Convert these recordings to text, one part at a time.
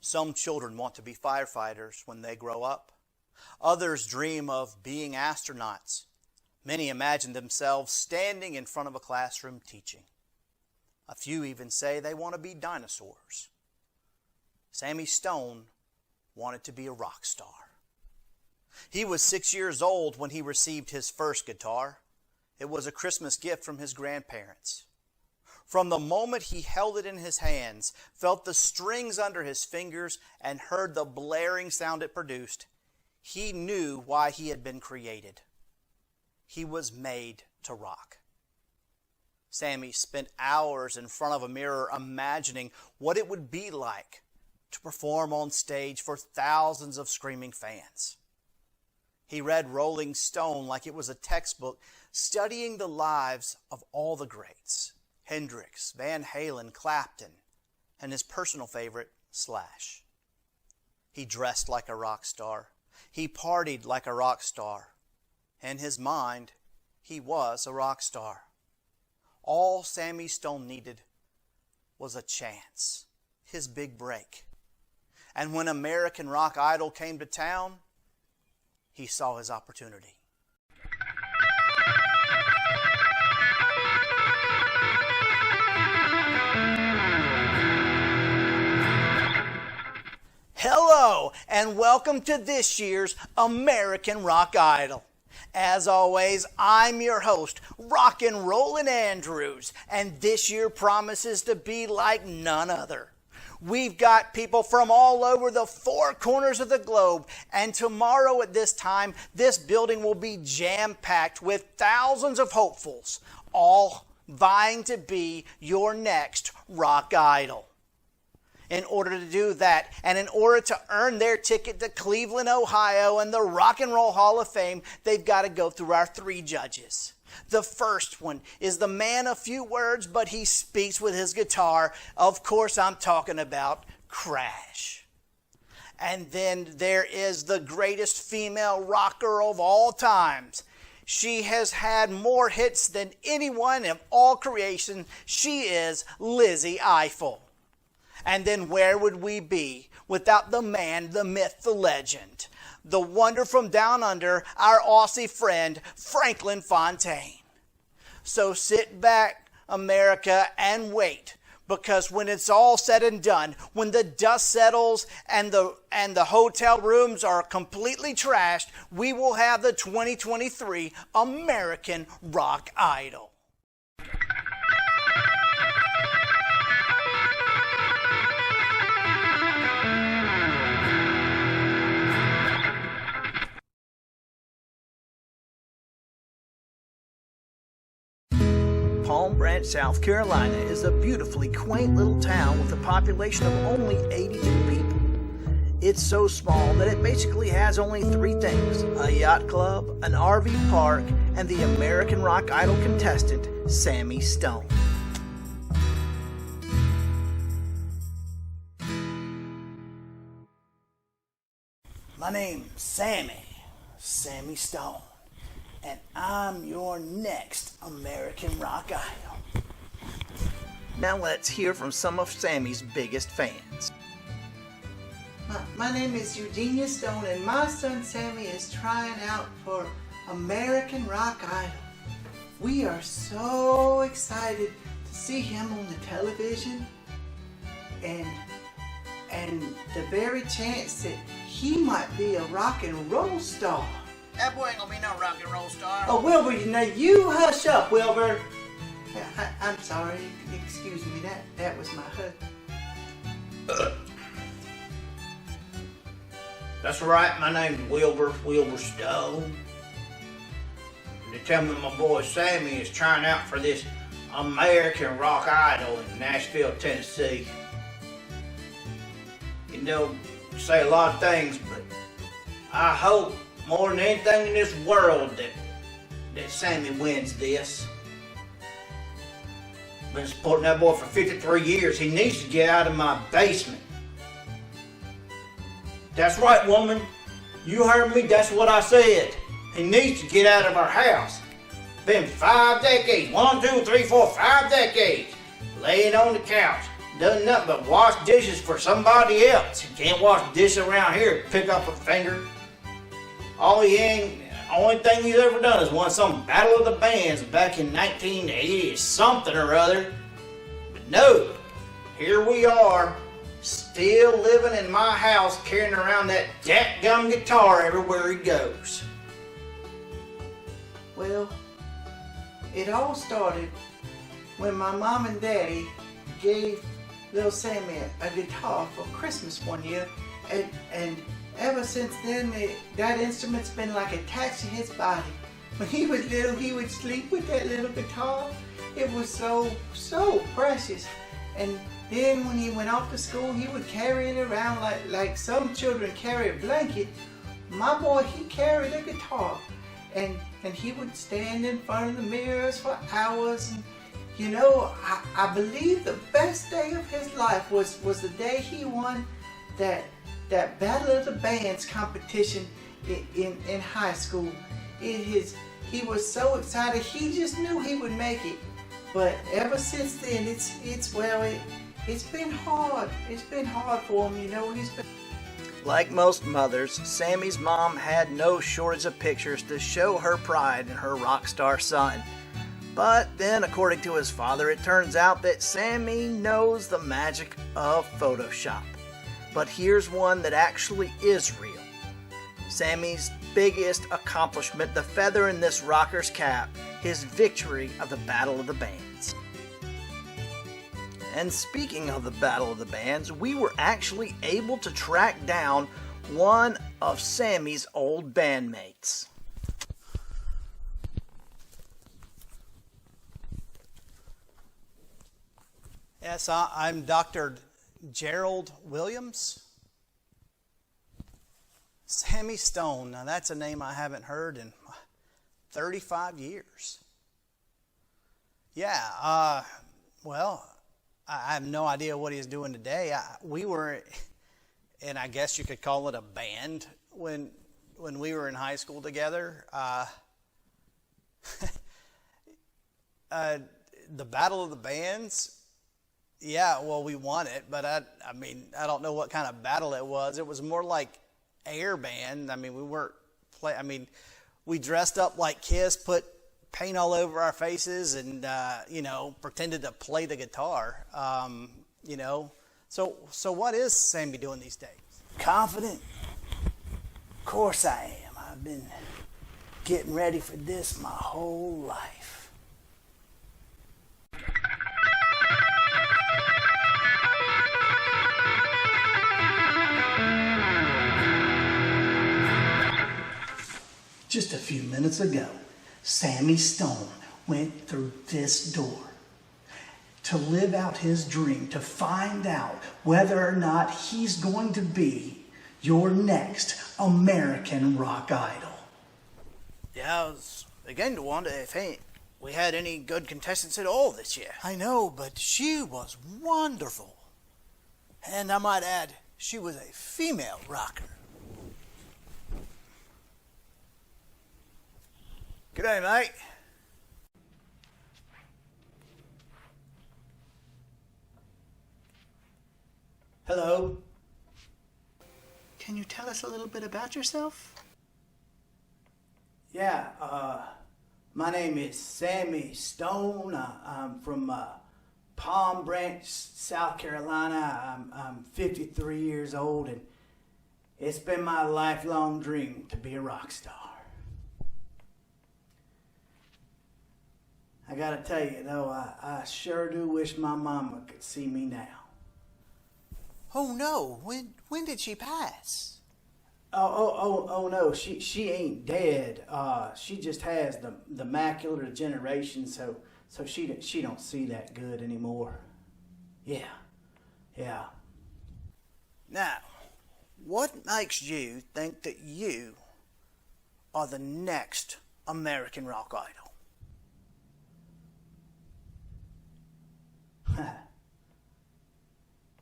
Some children want to be firefighters when they grow up. Others dream of being astronauts. Many imagine themselves standing in front of a classroom teaching. A few even say they want to be dinosaurs. Sammy Stone wanted to be a rock star. He was 6 years old when he received his first guitar. It was a Christmas gift from his grandparents. From the moment he held it in his hands, felt the strings under his fingers, and heard the blaring sound it produced, he knew why he had been created. He was made to rock. Sammy spent hours in front of a mirror imagining what it would be like to perform on stage for thousands of screaming fans. He read Rolling Stone like it was a textbook, studying the lives of all the greats. Hendrix, Van Halen, Clapton, and his personal favorite, Slash. He dressed like a rock star. He partied like a rock star. In his mind, he was a rock star. All Sammy Stone needed was a chance, his big break. And when American Rock Idol came to town, he saw his opportunity. Hello, and welcome to this year's American Rock Idol. As always, I'm your host, Rockin' Rollin' Andrews, and this year promises to be like none other. We've got people from all over the four corners of the globe, and tomorrow at this time, this building will be jam-packed with thousands of hopefuls, all vying to be your next rock idol. In order to do that, and in order to earn their ticket to Cleveland, Ohio, and the Rock and Roll Hall of Fame, they've got to go through our three judges. The first one is the man of few words, but he speaks with his guitar. Of course, I'm talking about Crash. And then there is the greatest female rocker of all times. She has had more hits than anyone of all creation. She is Lizzie Eiffel. And then where would we be without the man, the myth, the legend, the wonder from down under, our Aussie friend, Franklin Fontaine. So sit back, America, and wait, because when it's all said and done, when the dust settles and the hotel rooms are completely trashed, we will have the 2023 American Rock Idol. Palm Branch, South Carolina is a beautifully quaint little town with a population of only 82 people. It's so small that it basically has only three things: a yacht club, an RV park, and the American Rock Idol contestant, Sammy Stone. My name's Sammy Stone. And I'm your next American Rock Idol. Now let's hear from some of Sammy's biggest fans. My name is Eugenia Stone, and my son Sammy is trying out for American Rock Idol. We are so excited to see him on the television, and the very chance that he might be a rock and roll star. That boy ain't gonna be no rock and roll star. Oh, Wilbur, now you hush up, Wilbur. I'm sorry, excuse me, that was my husband. That's right, my name's Wilbur Stone. They tell me my boy Sammy is trying out for this American Rock Idol in Nashville, Tennessee. You know, you say a lot of things, but I hope more than anything in this world that Sammy wins this. Been supporting that boy for 53 years. He needs to get out of my basement. That's right, woman. You heard me. That's what I said. He needs to get out of our house. Been 5 decades. 1, 2, 3, 4, 5 decades. Laying on the couch, Does nothing but wash dishes for somebody else. He can't wash dishes around here, pick up a finger. Only thing he's ever done is won some Battle of the Bands back in 1980 something or other. But no, here we are, still living in my house, carrying around that dadgum guitar everywhere he goes. Well, it all started when my mom and daddy gave little Sammy a guitar for Christmas one year, and ever since then that instrument's been like attached to his body. When he was little, he would sleep with that little guitar. It was so precious. And then when he went off to school, he would carry it around like some children carry a blanket. My boy, he carried a guitar, and he would stand in front of the mirrors for hours. And you know, I believe the best day of his life was the day he won that Battle of the Bands competition in high school. He was so excited, he just knew he would make it. But ever since then, it's been hard. It's been hard for him, you know. Like most mothers, Sammy's mom had no shortage of pictures to show her pride in her rock star son. But then, according to his father, it turns out that Sammy knows the magic of Photoshop. But here's one that actually is real. Sammy's biggest accomplishment, the feather in this rocker's cap, his victory of the Battle of the Bands. And speaking of the Battle of the Bands, we were actually able to track down one of Sammy's old bandmates. Yes, I'm Dr. Gerald Williams. Sammy Stone. Now that's a name I haven't heard in 35 years. Yeah, well, I have no idea what he's doing today. We were, and I guess you could call it a band, when we were in high school together. The Battle of the Bands. Yeah, well, we won it, but I mean, I don't know what kind of battle it was. It was more like air band. I mean, we weren't we dressed up like Kiss, put paint all over our faces, and pretended to play the guitar. So what is Sammy doing these days? Confident? Of course I am. I've been getting ready for this my whole life. Just a few minutes ago, Sammy Stone went through this door to live out his dream, to find out whether or not he's going to be your next American rock idol. Yeah, I was beginning to wonder if we had any good contestants at all this year. I know, but she was wonderful. And I might add, she was a female rocker. G'day, mate. Hello. Can you tell us a little bit about yourself? Yeah, my name is Sammy Stone. I'm from Palm Branch, South Carolina. I'm 53 years old, and it's been my lifelong dream to be a rock star. I gotta tell you though, I sure do wish my mama could see me now. Oh no, when did she pass? Oh no, she ain't dead. She just has the macular degeneration, so she don't see that good anymore. Yeah. Now, what makes you think that you are the next American rock idol?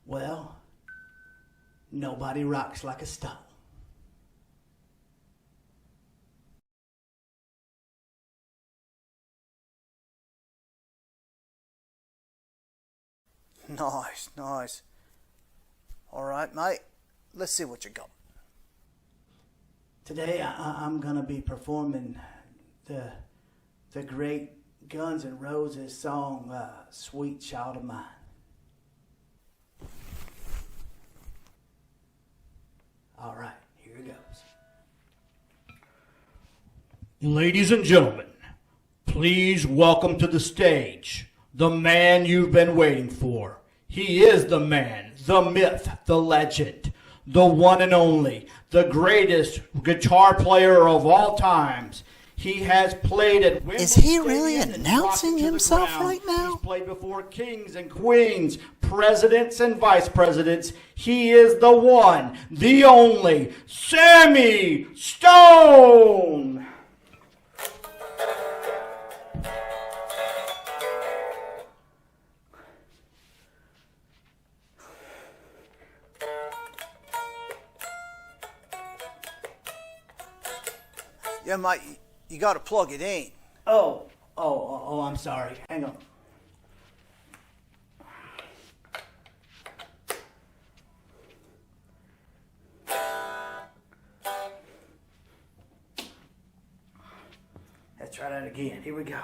Well, nobody rocks like a stone. Nice, nice. All right, mate. Let's see what you got. Today I'm gonna be performing the great Guns N' Roses song, "Sweet Child of Mine." All right, here it goes. Ladies and gentlemen, please welcome to the stage the man you've been waiting for. He is the man, the myth, the legend, the one and only, the greatest guitar player of all times. He has played at Wembley Is he really Stadium and announcing rocked it to the himself ground. right now? He's played before kings and queens, presidents and vice presidents. He is the one, the only, Sammy Stone! Yeah, mate, you got to plug it in. Oh, I'm sorry. Hang on. Let's try that again. Here we go.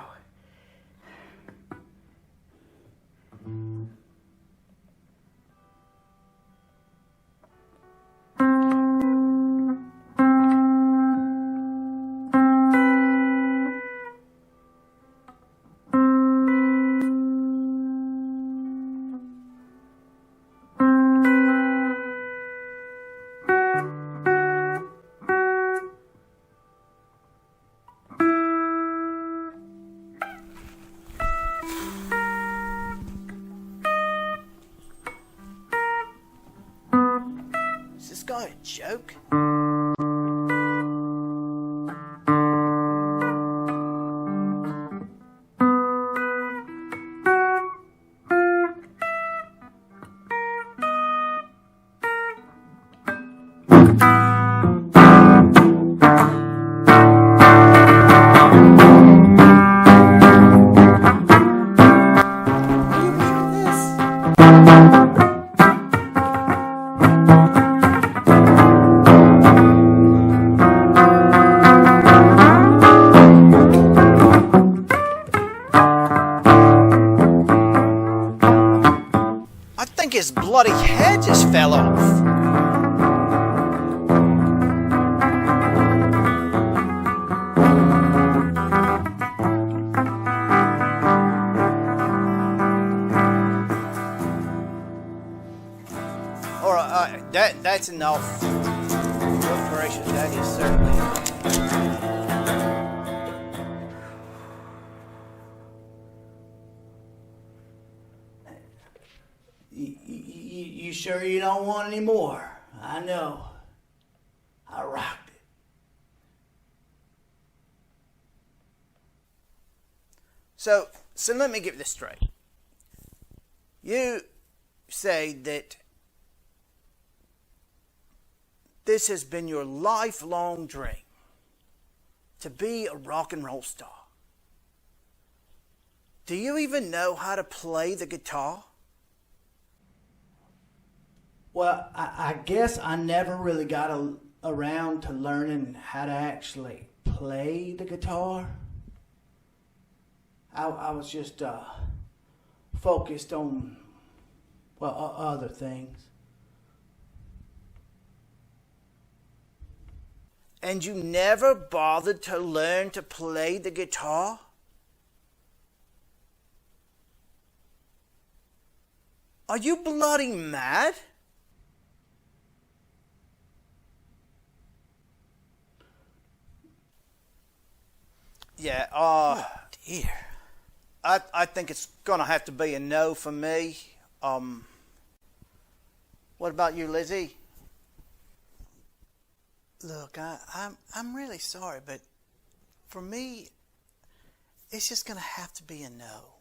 Is this guy a joke? Are you hearing this? I think his bloody head just fell off. All right, that's enough. Good gracious, that is certainly enough. You sure you don't want any more? I know. I rocked it. So let me get this straight. You say that this has been your lifelong dream to be a rock and roll star. Do you even know how to play the guitar? Well, I guess I never really got around to learning how to actually play the guitar. I was just focused on, well, other things. And you never bothered to learn to play the guitar? Are you bloody mad? Yeah, Oh, dear. I think it's gonna have to be a no for me. What about you, Lizzie? Look, I'm really sorry, but for me, it's just gonna have to be a no.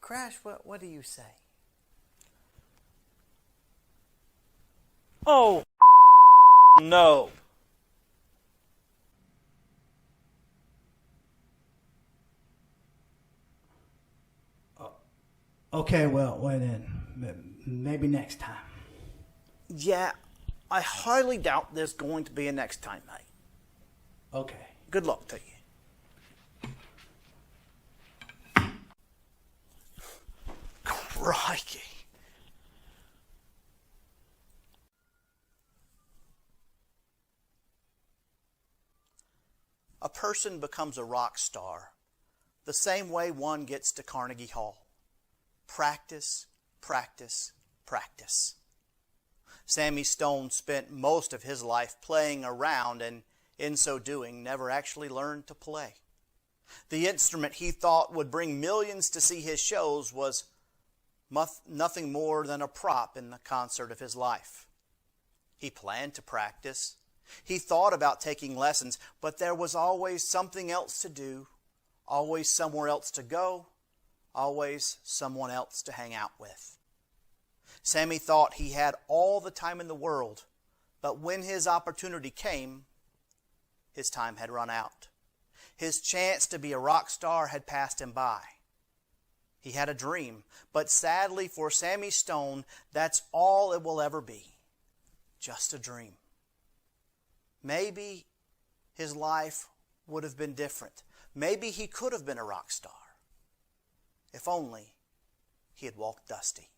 Crash, what do you say? Oh, no. Okay, well then, maybe next time. Yeah, I highly doubt there's going to be a next time, mate. Okay. Good luck to you. Crikey. A person becomes a rock star the same way one gets to Carnegie Hall. Practice, practice, practice. Sammy Stone spent most of his life playing around and, in so doing, never actually learned to play. The instrument he thought would bring millions to see his shows was nothing more than a prop in the concert of his life. He planned to practice. He thought about taking lessons, but there was always something else to do, always somewhere else to go, always someone else to hang out with. Sammy thought he had all the time in the world, but when his opportunity came, his time had run out. His chance to be a rock star had passed him by. He had a dream, but sadly for Sammy Stone, that's all it will ever be. Just a dream. Maybe his life would have been different. Maybe he could have been a rock star. If only he had walked dusty.